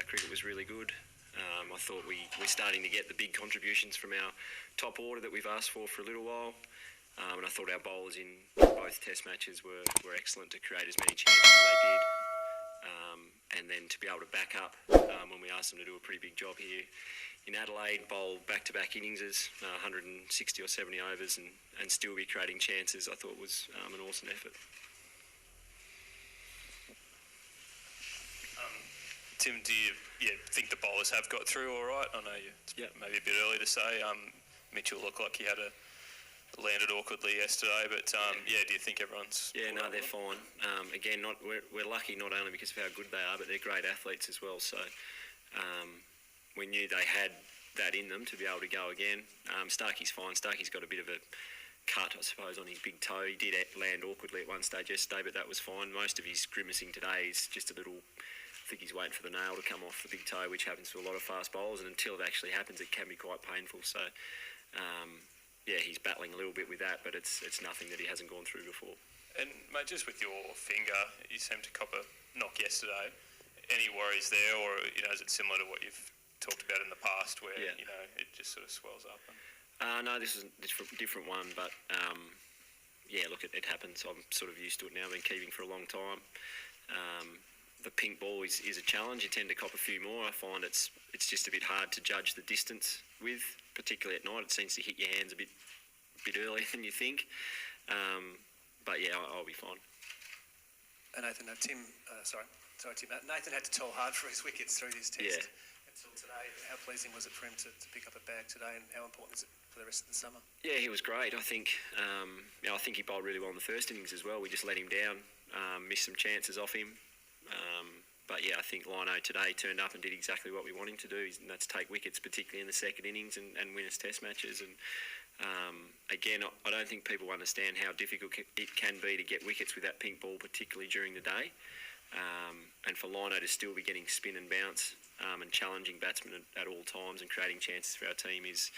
our cricket was really good. I thought we're starting to get the big contributions from our top order that we've asked for a little while. And I thought our bowlers in both test matches were excellent to create as many chances as they did. And then to be able to back up when we asked them to do a pretty big job here in Adelaide, bowl back-to-back innings, 160 or 70 overs and still be creating chances, I thought was an awesome effort. Tim, do you think the bowlers have got through all right? I know it's maybe a bit early to say. Mitchell looked like he had landed awkwardly yesterday, but do you think everyone's... Yeah, no, they're fine. Again, we're lucky not only because of how good they are, but they're great athletes as well. So we knew they had that in them to be able to go again. Starkey's fine. Starkey's got a bit of a cut, I suppose, on his big toe. He did land awkwardly at one stage yesterday, but that was fine. Most of his grimacing today is just a little... I think he's waiting for the nail to come off the big toe, which happens to a lot of fast bowlers, and until it actually happens, it can be quite painful. So, he's battling a little bit with that, but it's nothing that he hasn't gone through before. And, mate, just with your finger, you seemed to cop a knock yesterday. Any worries there, or, is it similar to what you've talked about in the past where, it just sort of swells up? No, this is a different one, but, look, it happens. I'm sort of used to it now. I've been keeping for a long time. The pink ball is a challenge. You tend to cop a few more. I find it's just a bit hard to judge the distance with, particularly at night. It seems to hit your hands a bit earlier than you think. I'll be fine. Nathan, Tim. Nathan had to toil hard for his wickets through this test until today. How pleasing was it for him to pick up a bag today, and how important is it for the rest of the summer? Yeah, he was great. I think he bowled really well in the first innings as well. We just let him down, missed some chances off him. I think Lino today turned up and did exactly what we want him to do, and that's take wickets, particularly in the second innings, and win us test matches. And again, I don't think people understand how difficult it can be to get wickets with that pink ball, particularly during the day. And for Lino to still be getting spin and bounce and challenging batsmen at all times and creating chances for our team is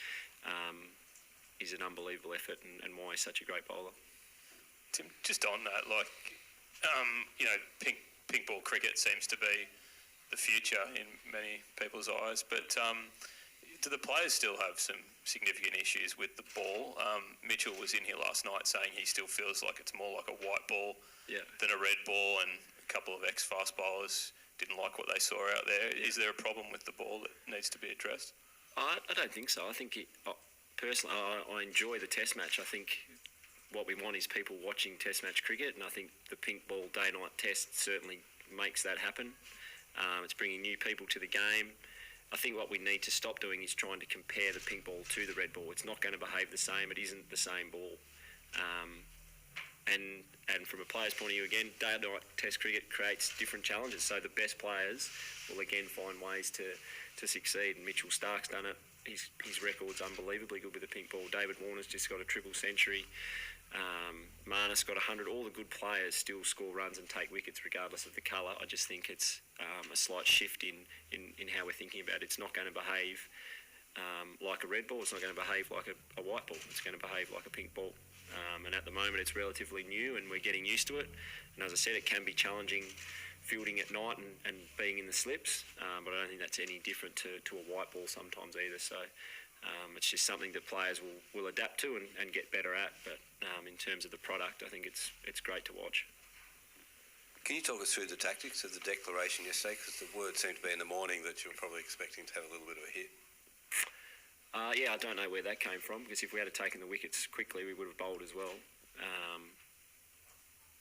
an unbelievable effort, and why he's such a great bowler. Tim, just on that, pink ball cricket seems to be the future in many people's eyes, but do the players still have some significant issues with the ball? Mitchell was in here last night saying he still feels like it's more like a white ball than a red ball, and a couple of ex-fast bowlers didn't like what they saw out there. Is there a problem with the ball that needs to be addressed? I don't think so. I think personally, I enjoy the test match. I think what we want is people watching test match cricket, and I think the pink ball day-night test certainly makes that happen. It's bringing new people to the game. I think what we need to stop doing is trying to compare the pink ball to the red ball. It's not going to behave the same. It isn't the same ball. And from a player's point of view, again, day-night test cricket creates different challenges. So the best players will again find ways to succeed. And Mitchell Stark's done it. His record's unbelievably good with the pink ball. David Warner's just got a triple century. Marnus got 100. All the good players still score runs and take wickets regardless of the colour. I just think it's a slight shift in how we're thinking about it. It's not going to behave like a red ball. It's not going to behave like a white ball. It's going to behave like a pink ball. And at the moment it's relatively new and we're getting used to it. And as I said, it can be challenging fielding at night and being in the slips. But I don't think that's any different to a white ball sometimes either. So it's just something that players will adapt to and get better at. But in terms of the product, I think it's great to watch. Can you talk us through the tactics of the declaration yesterday? Because the word seemed to be in the morning that you were probably expecting to have a little bit of a hit. I don't know where that came from, because if we had taken the wickets quickly, we would have bowled as well.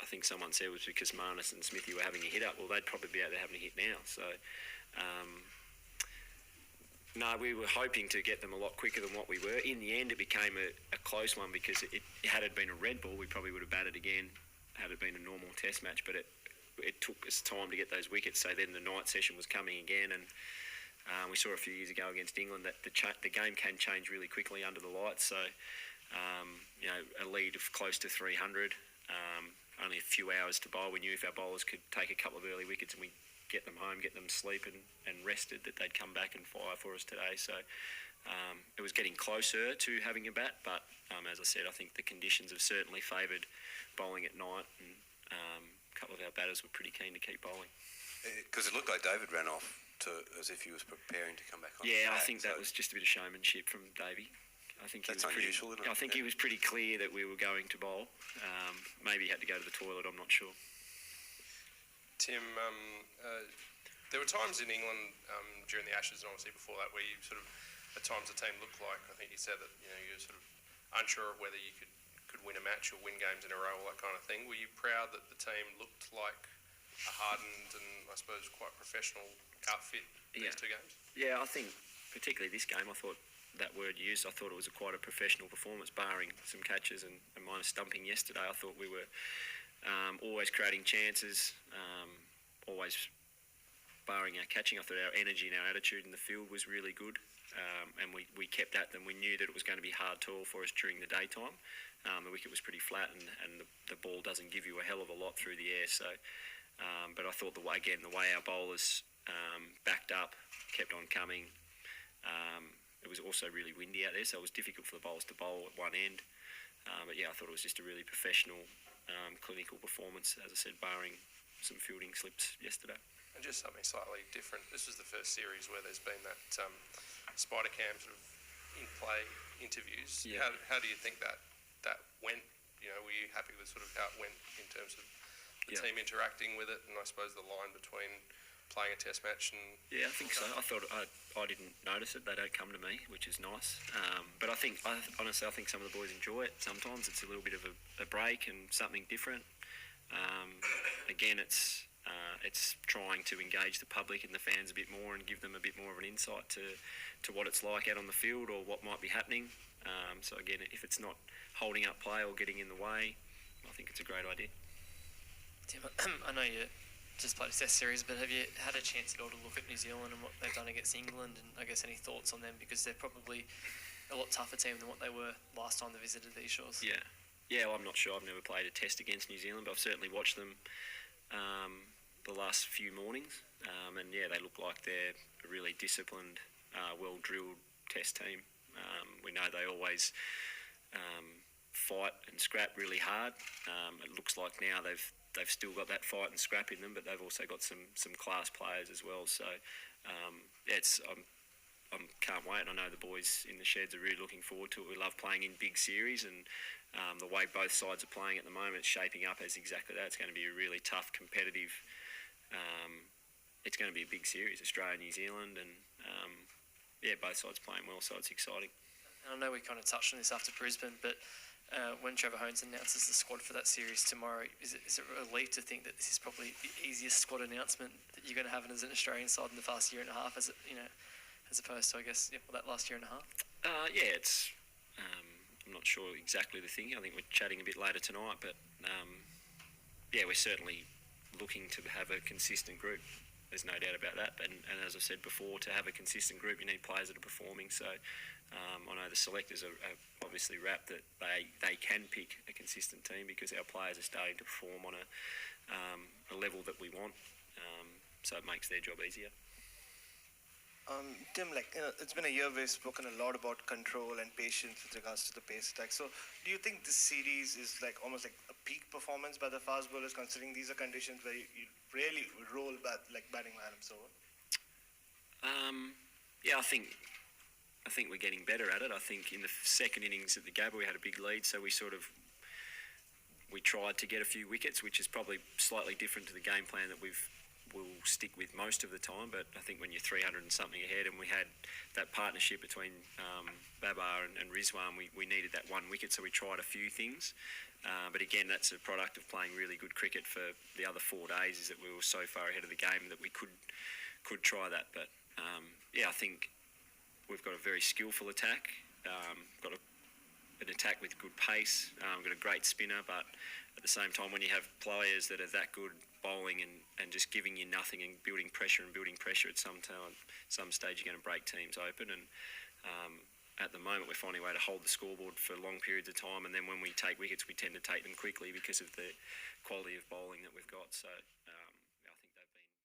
I think someone said it was because Marnus and Smithy were having a hit up. Well, they'd probably be out there having a hit now. So, no, we were hoping to get them a lot quicker than what we were. In the end, it became a close one, because had it been a red ball, we probably would have batted again had it been a normal test match. But it took us time to get those wickets. So then the night session was coming again, and we saw a few years ago against England that the game can change really quickly under the lights. So, a lead of close to 300, only a few hours to bowl. We knew if our bowlers could take a couple of early wickets and we get them home, get them sleep and rested, that they'd come back and fire for us today. So it was getting closer to having a bat, but as I said, I think the conditions have certainly favoured bowling at night, and a couple of our batters were pretty keen to keep bowling. Because it looked like David ran off as if he was preparing to come back on. Yeah, I track, think that so was just a bit of showmanship from Davey. I think he That's was unusual, isn't it? I think he was pretty clear that we were going to bowl. Maybe he had to go to the toilet. I'm not sure. Tim, there were times in England during the Ashes and obviously before that where you sort of, at times the team looked like, I think you said that, you were sort of unsure of whether you could win a match or win games in a row, all that kind of thing. Were you proud that the team looked like a hardened and I suppose quite professional outfit these two games? Yeah, I think particularly this game, I thought that word used, I thought it was quite a professional performance, barring some catches and minus stumping yesterday. I thought we were always creating chances, always barring our catching. I thought our energy and our attitude in the field was really good, and we kept at them. We knew that it was going to be hard toil for us during the daytime. The wicket was pretty flat, and the ball doesn't give you a hell of a lot through the air. So, but I thought the way our bowlers backed up, kept on coming. It was also really windy out there, so it was difficult for the bowlers to bowl at one end. But yeah, I thought it was just a really professional, clinical performance, as I said, barring some fielding slips yesterday. And just something slightly different. This was the first series where there's been that spider cam sort of in-play interviews. Yeah. How do you think that went? Were you happy with sort of how it went in terms of the team interacting with it, and I suppose the line between playing a test match and... Yeah, I think so. I thought I didn't notice it. They don't come to me, which is nice. But honestly, I think some of the boys enjoy it. Sometimes it's a little bit of a break and something different. Again, it's trying to engage the public and the fans a bit more and give them a bit more of an insight to what it's like out on the field or what might be happening. So again, if it's not holding up play or getting in the way, I think it's a great idea. Tim, I know you just played a test series, but have you had a chance at all to look at New Zealand and what they've done against England, and I guess any thoughts on them, because they're probably a lot tougher team than what they were last time they visited these shores? Yeah, well, I'm not sure. I've never played a test against New Zealand, but I've certainly watched them the last few mornings, and yeah, they look like they're a really disciplined, well-drilled test team. We know they always fight and scrap really hard. It looks like now they've still got that fight and scrap in them, but they've also got some class players as well. So I can't wait. I know the boys in the sheds are really looking forward to it. We love playing in big series, and the way both sides are playing at the moment, it's shaping up as exactly that. It's going to be a really tough, competitive. It's going to be a big series, Australia, New Zealand, and both sides playing well, so it's exciting. And I know we kind of touched on this after Brisbane, but when Trevor Hones announces the squad for that series tomorrow, is it a relief to think that this is probably the easiest squad announcement that you're going to have as an Australian side in the past year and a half, as opposed to, I guess, that last year and a half? It's. I'm not sure exactly the thing. I think we're chatting a bit later tonight, but we're certainly looking to have a consistent group. There's no doubt about that. And as I said before, to have a consistent group, you need players that are performing. So I know the selectors are obviously wrapped that they can pick a consistent team because our players are starting to perform on a level that we want. So it makes their job easier. Tim, it's been a year we've spoken a lot about control and patience with regards to the pace attack. So do you think this series is almost like a peak performance by the fast bowlers, considering these are conditions where you really roll batting lineups over? I think we're getting better at it. I think in the second innings at the Gabba we had a big lead, so we tried to get a few wickets, which is probably slightly different to the game plan that we'll stick with most of the time. But I think when you're 300 and something ahead, and we had that partnership between Babar and Rizwan, we needed that one wicket, so we tried a few things. But again, that's a product of playing really good cricket for the other 4 days, is that we were so far ahead of the game that we could try that. But I think we've got a very skillful attack, got an attack with good pace, we've got a great spinner, but at the same time, when you have players that are that good bowling and just giving you nothing and building pressure, at some stage you're going to break teams open. And at the moment, we're finding a way to hold the scoreboard for long periods of time, and then when we take wickets, we tend to take them quickly because of the quality of bowling that we've got. So